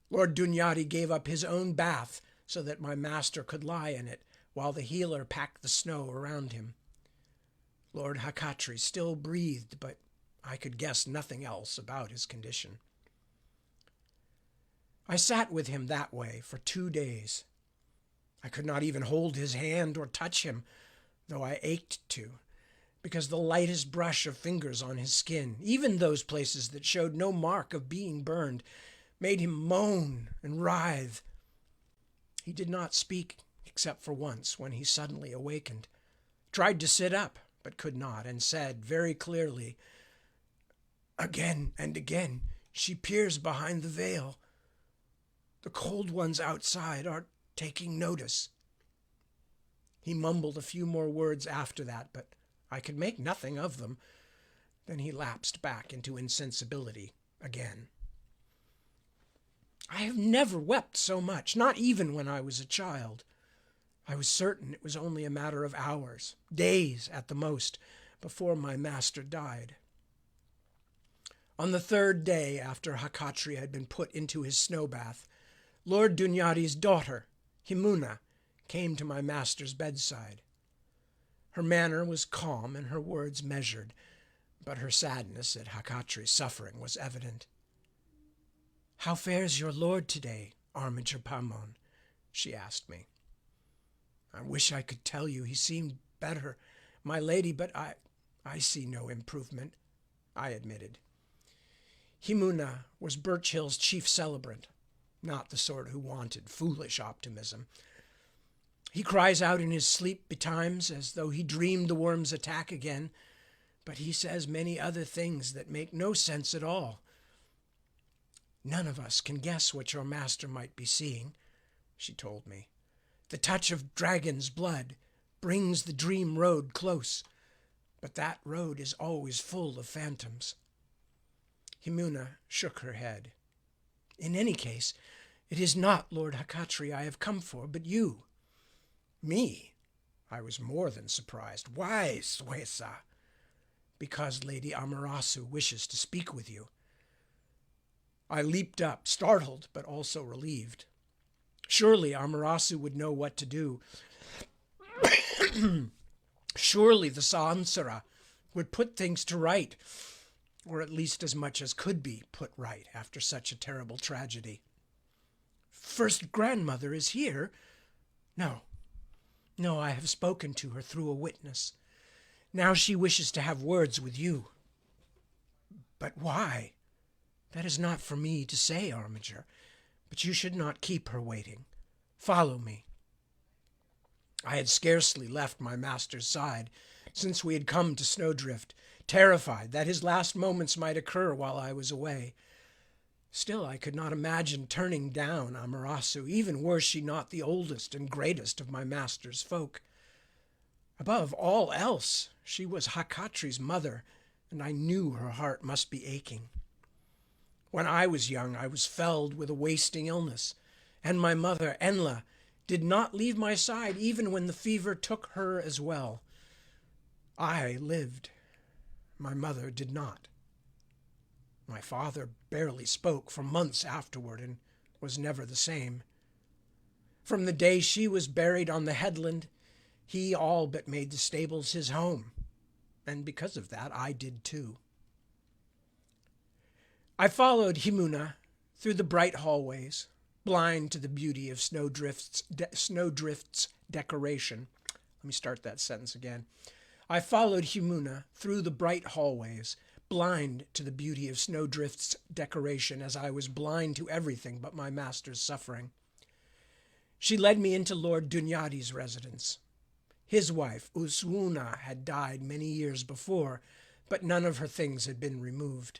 Lord Dunyadi gave up his own bath so that my master could lie in it, while the healer packed the snow around him. Lord Hakatri still breathed, but I could guess nothing else about his condition. I sat with him that way for 2 days. I could not even hold his hand or touch him, though I ached to, because the lightest brush of fingers on his skin, even those places that showed no mark of being burned, made him moan and writhe. He did not speak except for once, when he suddenly awakened, tried to sit up, but could not, and said very clearly, "Again and again she peers behind the veil. The cold ones outside are taking notice." He mumbled a few more words after that, but I could make nothing of them. Then he lapsed back into insensibility again. I have never wept so much, not even when I was a child. I was certain it was only a matter of hours, days at the most, before my master died. On the 3rd day after Hakatri had been put into his snow bath, Lord Dunyadi's daughter, Himuna, came to my master's bedside. Her manner was calm and her words measured, but her sadness at Hakatri's suffering was evident. "How fares your lord today, Armiger Pamon?" she asked me. "I wish I could tell you he seemed better, my lady, but I see no improvement," I admitted. Himuna was Birch Hill's chief celebrant, not the sort who wanted foolish optimism. He cries out in his sleep betimes, as though he dreamed the worm's attack again, but he says many other things that make no sense at all. "None of us can guess what your master might be seeing," she told me. "The touch of dragon's blood brings the dream road close, but that road is always full of phantoms." Himuna shook her head. "In any case, it is not Lord Hakatri I have come for, but you." "Me?" I was more than surprised. "Why, Swesa?" "Because Lady Amarasu wishes to speak with you." I leaped up, startled but also relieved. Surely Amarasu would know what to do. Surely the Sansara would put things to right, or at least as much as could be put right after such a terrible tragedy. "First grandmother is here?" No, I have spoken to her through a witness. Now she wishes to have words with you." "But why?" "That is not for me to say, Armiger, but you should not keep her waiting. Follow me." I had scarcely left my master's side since we had come to Snowdrift, terrified that his last moments might occur while I was away. Still, I could not imagine turning down Amarasu, even were she not the oldest and greatest of my master's folk. Above all else, she was Hakatri's mother, and I knew her heart must be aching. When I was young, I was felled with a wasting illness, and my mother, Enla, did not leave my side even when the fever took her as well. I lived. My mother did not. My father barely spoke for months afterward and was never the same. From the day she was buried on the headland, he all but made the stables his home, and because of that, I did too. I followed Himuna through the bright hallways, blind to the beauty of Snowdrift's decoration. Let me start that sentence again. I followed Himuna through the bright hallways, blind to the beauty of Snowdrift's decoration, as I was blind to everything but my master's suffering. She led me into Lord Dunyadi's residence. His wife, Usuna, had died many years before, but none of her things had been removed.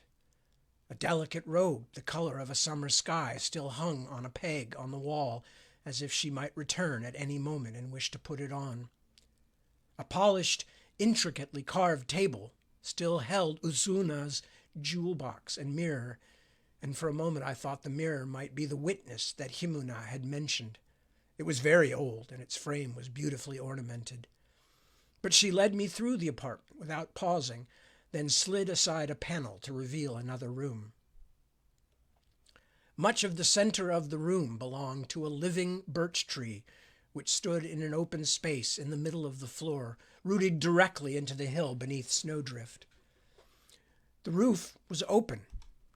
A delicate robe, the color of a summer sky, still hung on a peg on the wall, as if she might return at any moment and wish to put it on. A polished, intricately carved table still held Usuna's jewel box and mirror, and for a moment I thought the mirror might be the witness that Himuna had mentioned. It was very old, and its frame was beautifully ornamented. But she led me through the apartment without pausing, then slid aside a panel to reveal another room. Much of the center of the room belonged to a living birch tree, which stood in an open space in the middle of the floor, rooted directly into the hill beneath snowdrift. The roof was open,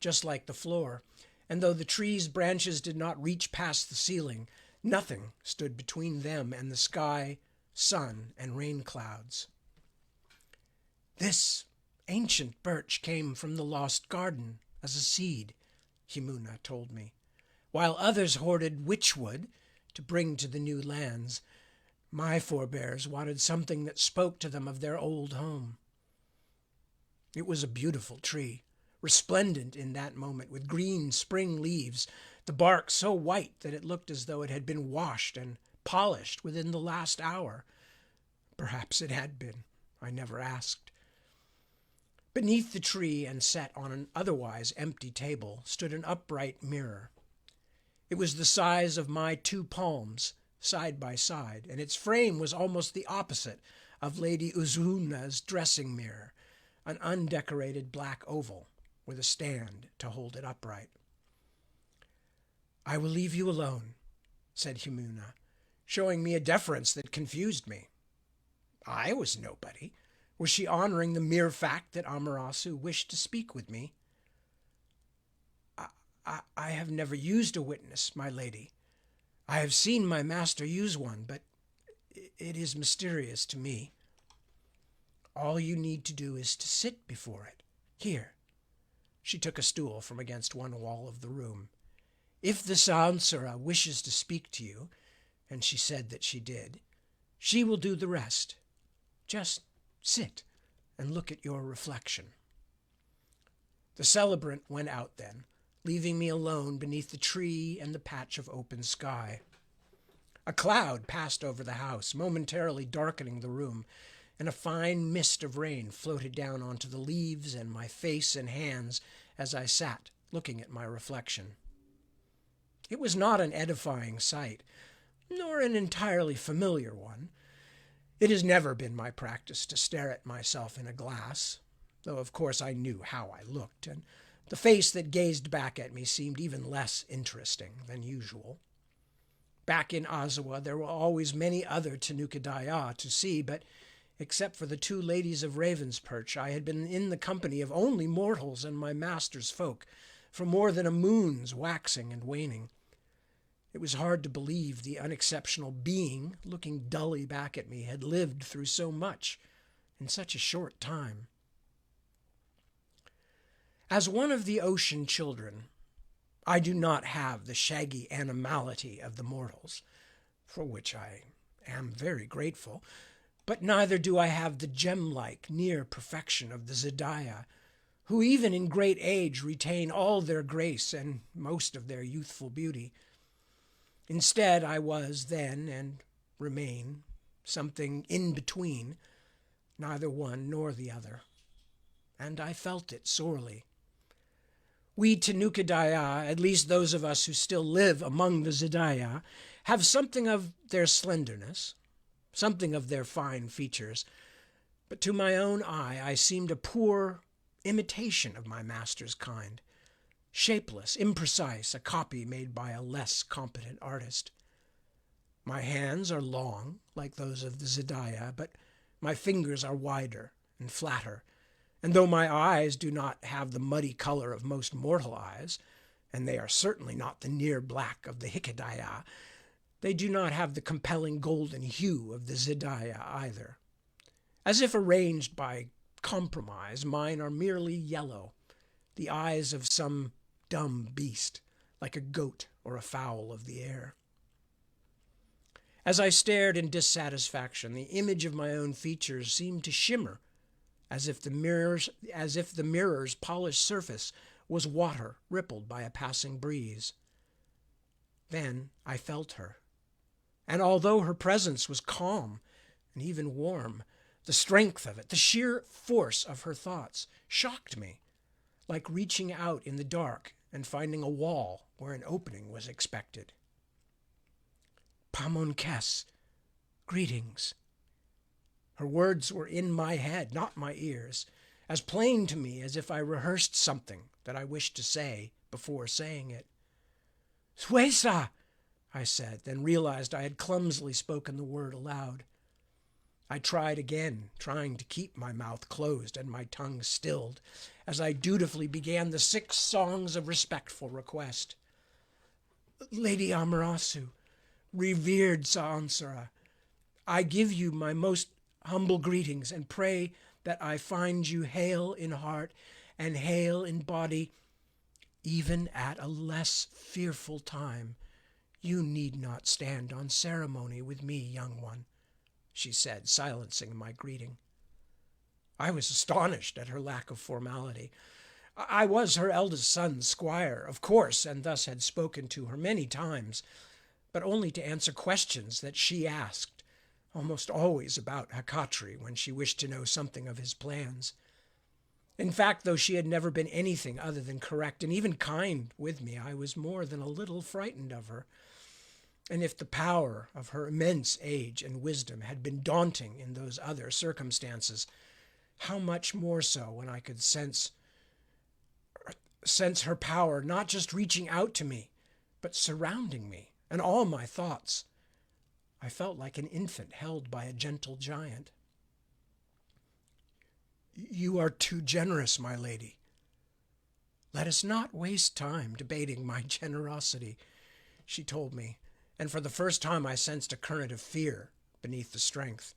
just like the floor, and though the tree's branches did not reach past the ceiling, nothing stood between them and the sky, sun, and rain clouds. "This ancient birch came from the lost garden as a seed," Himuna told me. "While others hoarded witchwood to bring to the new lands, my forebears wanted something that spoke to them of their old home. It was a beautiful tree, resplendent in that moment with green spring leaves, the bark so white that it looked as though it had been washed and polished within the last hour. Perhaps it had been. I never asked. Beneath the tree and set on an otherwise empty table stood an upright mirror. It was the size of my 2 palms, side by side, and its frame was almost the opposite of Lady Uzuna's dressing mirror, an undecorated black oval with a stand to hold it upright. "I will leave you alone," said Himuna, showing me a deference that confused me. I was nobody. Was she honoring the mere fact that Amaterasu wished to speak with me? I have never used a witness, my lady. I have seen my master use one, but it is mysterious to me. All you need to do is to sit before it. Here." She took a stool from against one wall of the room. "If the Sansara wishes to speak to you," and she said that she did, "she will do the rest. Just sit and look at your reflection." The celebrant went out then, leaving me alone beneath the tree and the patch of open sky. A cloud passed over the house, momentarily darkening the room, and a fine mist of rain floated down onto the leaves and my face and hands as I sat looking at my reflection. It was not an edifying sight, nor an entirely familiar one. It has never been my practice to stare at myself in a glass, though of course I knew how I looked, and the face that gazed back at me seemed even less interesting than usual. Back in Ozawa there were always many other Tanukadaya to see, but except for the 2 ladies of Ravensperch, I had been in the company of only mortals and my master's folk for more than a moon's waxing and waning. It was hard to believe the unexceptional being looking dully back at me had lived through so much in such a short time. As one of the ocean children, I do not have the shaggy animality of the mortals, for which I am very grateful, but neither do I have the gem-like near perfection of the Zedaya, who even in great age retain all their grace and most of their youthful beauty. Instead, I was then, and remain, something in between, neither one nor the other, and I felt it sorely. We Tanukadaya, at least those of us who still live among the Zedaya, have something of their slenderness, something of their fine features, but to my own eye I seemed a poor imitation of my master's kind, shapeless, imprecise, a copy made by a less competent artist. My hands are long, like those of the Zedaya, but my fingers are wider and flatter, and though my eyes do not have the muddy color of most mortal eyes, and they are certainly not the near black of the Hikadaya, they do not have the compelling golden hue of the Zedaya either. As if arranged by compromise, mine are merely yellow, the eyes of some dumb beast, like a goat or a fowl of the air. As I stared in dissatisfaction, the image of my own features seemed to shimmer, as if the mirror's polished surface was water rippled by a passing breeze. Then I felt her, and although her presence was calm and even warm, the strength of it, the sheer force of her thoughts, shocked me, like reaching out in the dark and finding a wall where an opening was expected. Pamon Kes, greetings. Her words were in my head, not my ears, as plain to me as if I rehearsed something that I wished to say before saying it. Suesa, I said, then realized I had clumsily spoken the word aloud. I tried again, trying to keep my mouth closed and my tongue stilled, as I dutifully began the 6 songs of respectful request. Lady Amaterasu, revered Saansara, I give you my most humble greetings and pray that I find you hale in heart and hale in body. Even at a less fearful time, you need not stand on ceremony with me, young one, she said, silencing my greeting. I was astonished at her lack of formality. I was her eldest son's squire, of course, and thus had spoken to her many times, but only to answer questions that she asked, almost always about Hakatri when she wished to know something of his plans. In fact, though she had never been anything other than correct and even kind with me, I was more than a little frightened of her. And if the power of her immense age and wisdom had been daunting in those other circumstances, how much more so when I could sense her power not just reaching out to me, but surrounding me and all my thoughts. I felt like an infant held by a gentle giant. You are too generous, my lady. Let us not waste time debating my generosity, she told me, and for the first time I sensed a current of fear beneath the strength.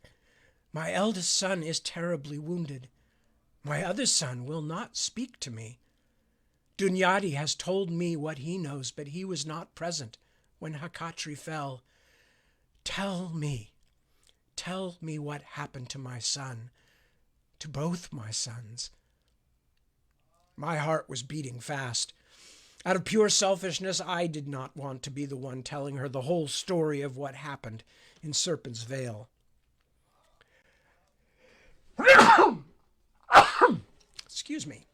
My eldest son is terribly wounded. My other son will not speak to me. Dunyadi has told me what he knows, but he was not present when Hakatri fell. Tell me what happened to my son, to both my sons. My heart was beating fast. Out of pure selfishness, I did not want to be the one telling her the whole story of what happened in Serpent's Vale. Excuse me.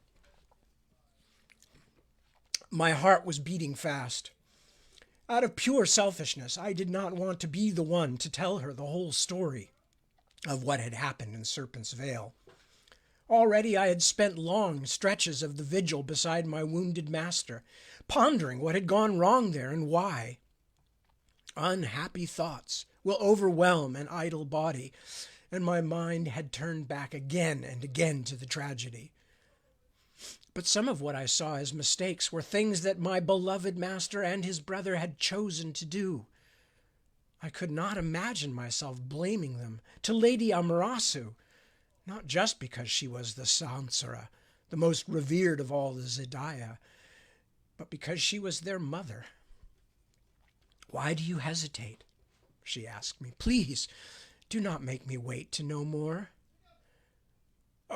My heart was beating fast. Out of pure selfishness, I did not want to be the one to tell her the whole story of what had happened in Serpent's Vale. Already I had spent long stretches of the vigil beside my wounded master, pondering what had gone wrong there and why. Unhappy thoughts will overwhelm an idle body, and my mind had turned back again and again to the tragedy. But some of what I saw as mistakes were things that my beloved master and his brother had chosen to do. I could not imagine myself blaming them to Lady Amaterasu, not just because she was the Saansara, the most revered of all the Zedaya, but because she was their mother. Why do you hesitate? She asked me. Please, do not make me wait to know more.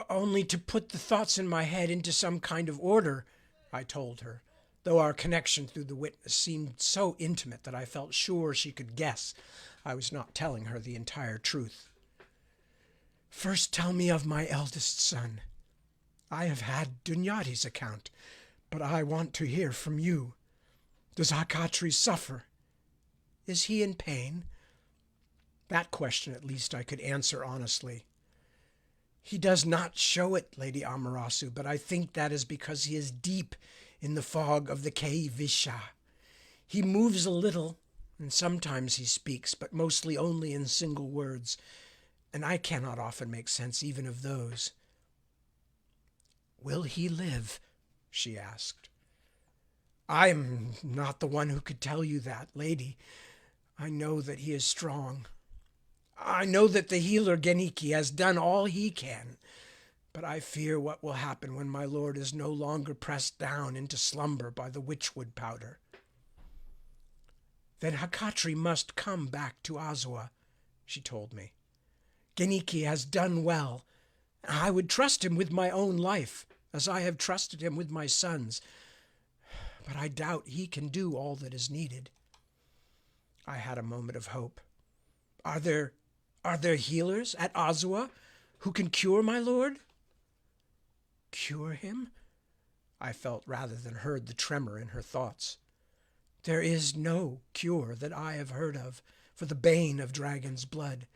Only to put the thoughts in my head into some kind of order, I told her, though our connection through the witness seemed so intimate that I felt sure she could guess I was not telling her the entire truth. First tell me of my eldest son. I have had Dunyadi's account, but I want to hear from you. Does Hakatri suffer? Is he in pain? That question at least I could answer honestly. He does not show it, Lady Amaterasu, but I think that is because he is deep in the fog of the Keivisha. He moves a little, and sometimes he speaks, but mostly only in single words, and I cannot often make sense even of those. Will he live? She asked. I am not the one who could tell you that, lady. I know that he is strong. I know that the healer Geniki has done all he can, but I fear what will happen when my lord is no longer pressed down into slumber by the witchwood powder. Then Hakatri must come back to Azua, she told me. Geniki has done well. I would trust him with my own life, as I have trusted him with my son's, but I doubt he can do all that is needed. I had a moment of hope. Are there healers at Azua who can cure my lord? Cure him? I felt rather than heard the tremor in her thoughts. "There is no cure that I have heard of for the bane of dragon's blood.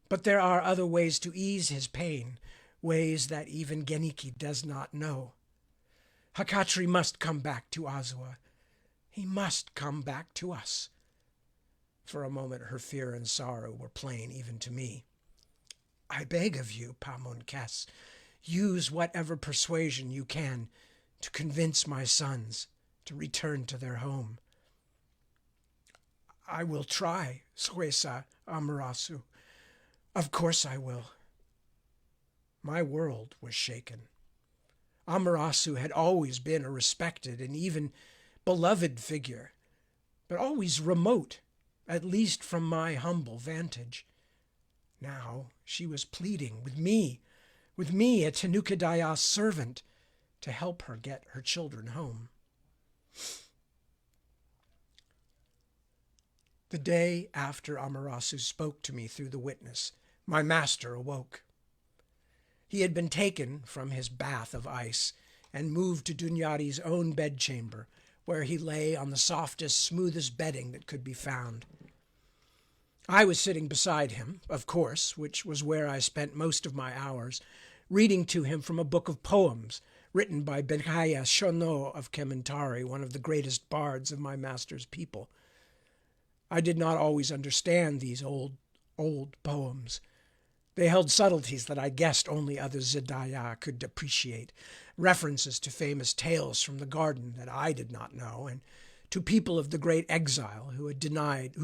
But there are other ways to ease his pain, ways that even Geniki does not know. Hakatri must come back to Azua. He must come back to us." For a moment her fear and sorrow were plain even to me. "I beg of you, Pamon Kes, use whatever persuasion you can to convince my sons to return to their home." "I will try, Suesa Amarasu. Of course I will." My world was shaken. Amarasu had always been a respected and even beloved figure, but always remote, at least from my humble vantage. Now she was pleading with me, a Tanukadaya's servant, to help her get her children home. The day after Amarasu spoke to me through the witness, my master awoke. He had been taken from his bath of ice and moved to Dunyari's own bedchamber, where he lay on the softest, smoothest bedding that could be found. I was sitting beside him, of course, which was where I spent most of my hours, reading to him from a book of poems written by Benhaya Shono of Kementari, one of the greatest bards of my master's people. I did not always understand these old poems. They held subtleties that I guessed only other Zedaya could appreciate, references to famous tales from the garden that I did not know, and to people of the great exile who had died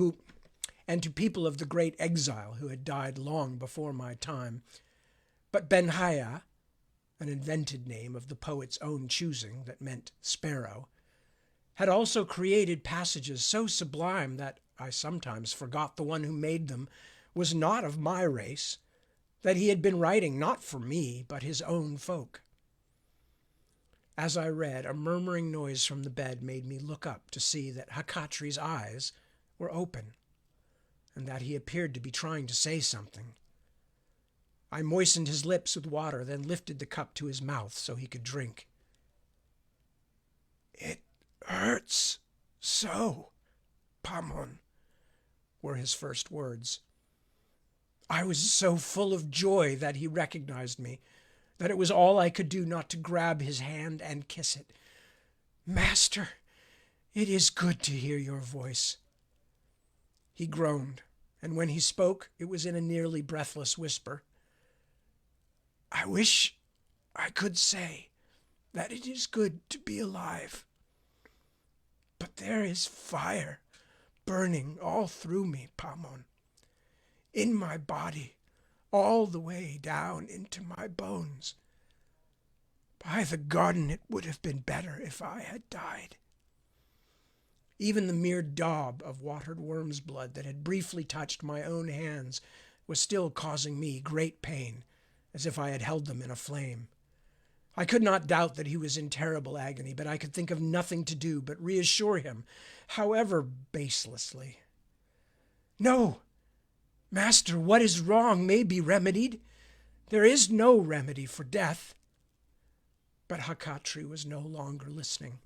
long before my time. But Benhaya, an invented name of the poet's own choosing that meant sparrow, had also created passages so sublime that I sometimes forgot the one who made them was not of my race, that he had been writing not for me, but his own folk. As I read, a murmuring noise from the bed made me look up to see that Hakatri's eyes were open, and that he appeared to be trying to say something. I moistened his lips with water, then lifted the cup to his mouth so he could drink. "It hurts so, Pamon," were his first words. I was so full of joy that he recognized me, that it was all I could do not to grab his hand and kiss it. "Master, it is good to hear your voice." He groaned, and when he spoke, it was in a nearly breathless whisper. "I wish I could say that it is good to be alive. But there is fire burning all through me, Pamon, in my body, all the way down into my bones. By the garden, it would have been better if I had died." Even the mere daub of watered worm's blood that had briefly touched my own hands was still causing me great pain, as if I had held them in a flame. I could not doubt that he was in terrible agony, but I could think of nothing to do but reassure him, however baselessly. "No, Master, what is wrong may be remedied. There is no remedy for death." But Hakatri was no longer listening.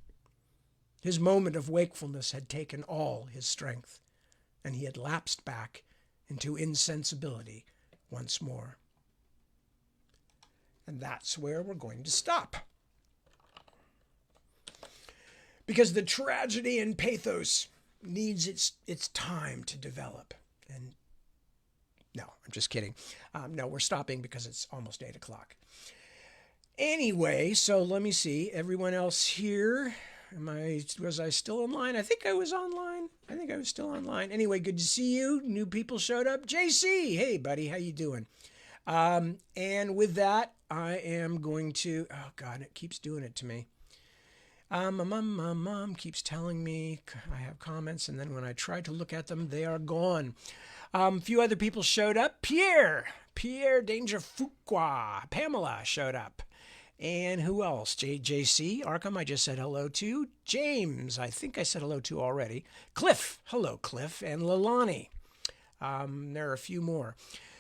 His moment of wakefulness had taken all his strength, and he had lapsed back into insensibility once more. And that's where we're going to stop. Because the tragedy and pathos needs its time to develop. And no, I'm just kidding. No, we're stopping because it's almost 8 o'clock. Anyway, so let me see. Everyone else here, was I still online? I think I was online. I think I was still online. Anyway, good to see you. New people showed up. JC, hey buddy, how you doing? And with that, I am going to, oh God, it keeps doing it to me. My mom keeps telling me I have comments, and then when I try to look at them, they are gone. A few other people showed up. Pierre Danger Fuqua, Pamela showed up. And who else? JC, Arkham, I just said hello to. James, I think I said hello to already. Cliff, hello Cliff, and Lalani. There are a few more.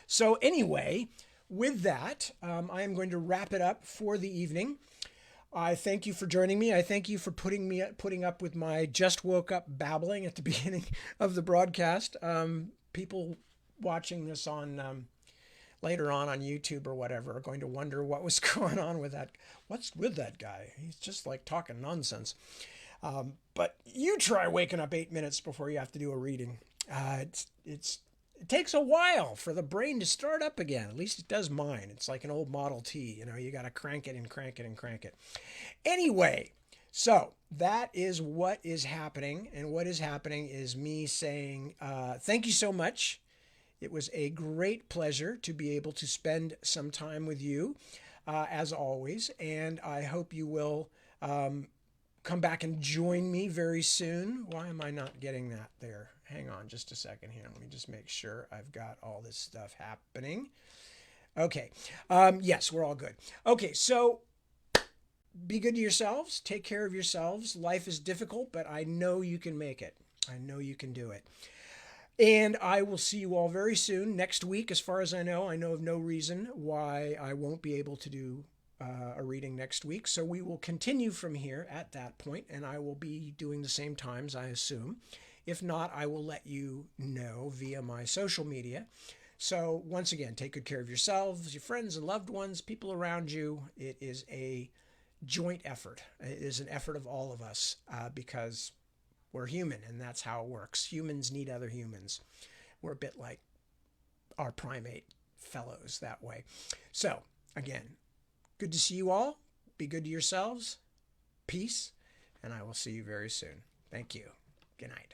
So anyway, with that, I am going to wrap it up for the evening. I thank you for joining me. I thank you for putting up with my just woke up babbling at the beginning of the broadcast. People watching this on later on YouTube or whatever are going to wonder what was going on with that. What's with that guy? He's just like talking nonsense. But you try waking up 8 minutes before you have to do a reading. It takes a while for the brain to start up again. At least it does mine. It's like an old Model T. You know, you got to crank it and crank it and crank it. Anyway, so that is what is happening. And what is happening is me saying thank you so much. It was a great pleasure to be able to spend some time with you, as always. And I hope you will come back and join me very soon. Why am I not getting that there? Hang on just a second here. Let me just make sure I've got all this stuff happening. Okay. Yes, we're all good. Okay, so be good to yourselves. Take care of yourselves. Life is difficult, but I know you can make it. I know you can do it. And I will see you all very soon. Next week, as far as I know of no reason why I won't be able to do a reading next week. So we will continue from here at that point, and I will be doing the same times, I assume. If not, I will let you know via my social media. So once again, take good care of yourselves, your friends and loved ones, people around you. It is a joint effort. It is an effort of all of us because we're human, and that's how it works. Humans need other humans. We're a bit like our primate fellows that way. So again, good to see you all. Be good to yourselves. Peace. And I will see you very soon. Thank you. Good night.